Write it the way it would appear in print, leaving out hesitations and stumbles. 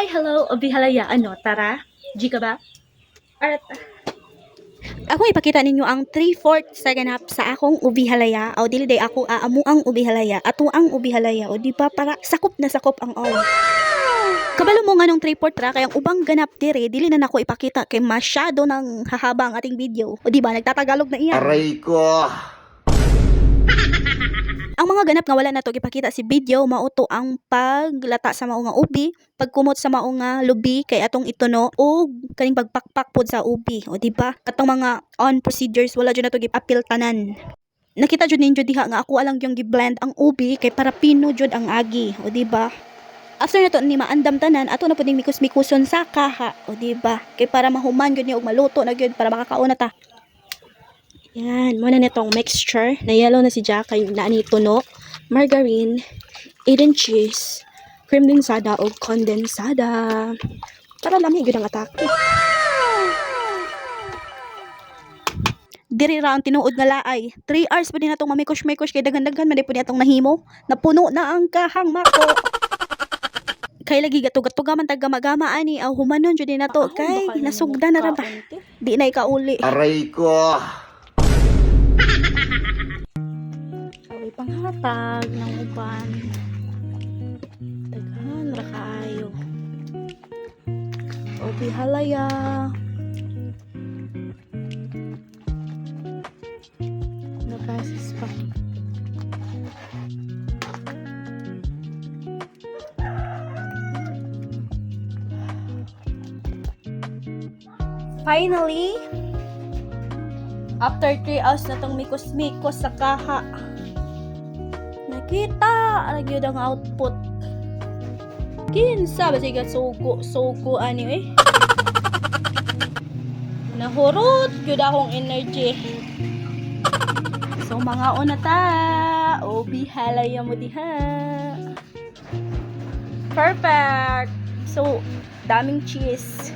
Hi, hello, o bihalaya, ano, tara? G ka ba? Arat, Ako ipakita ninyo ang 3/4 sa ganap sa akong ubi halaya. O dili day ako aamu ang ubi halaya. Ato ang ubi halaya. O di ba para sakop na sakop ang all. Kabalo mo nga nung 3/4 ra kay ang ubang ganap dire dili na nako ipakita kay masyado nang hahaba ang ating video. O di ba nagtatagalog na iyan. Aray ko! Ang mga ganap nga wala na to ipakita si video mauto ang paglata sa mao nga ubi, pagkumot sa mao nga lubi kay atong ituno o kaning pagpakpak pod sa ubi. O di ba? Atong mga on procedures wala jud na to gipapil tanan. Nakita jud ninyo diha nga ako alang yung gi-blend ang ubi kay para pino jud ang agi. O di ba? After na to ni maandam tanan ato na pud ning mikus-mikuson sa kaha. O di ba? Kay para mahuman gyud niya og maluto na gyud para makakaon na ta. Yan, muna nitong mixture. Na yellow na si Jack kay naani tuno, margarine, Eden cheese, cream densada o kondensada. Para lamig yun ang atake. Diri ra ang tinuod nga laay. 3 hours pa din natong mamikush-mikush kay daghan-daghan man di po atong nahimo. Napuno na ang kahang mako. Kay lagi gatug-gatug man gama ani aw humanon jud na to kay nasugda na ra ba. Di na ikauli. Aray ko! Awi panghatag ng uban. Daghan ra kaayo. Obi halaya. Nakasis pa. Finally, after 3 hours na tong mikos-mikos sa kaha, nakita lagi ang output. Kinsa ba siya sugo ani eh. Nahurot gyud akong energy. So mga una ta, o bihalaya mo diha. Perfect. So daming cheese.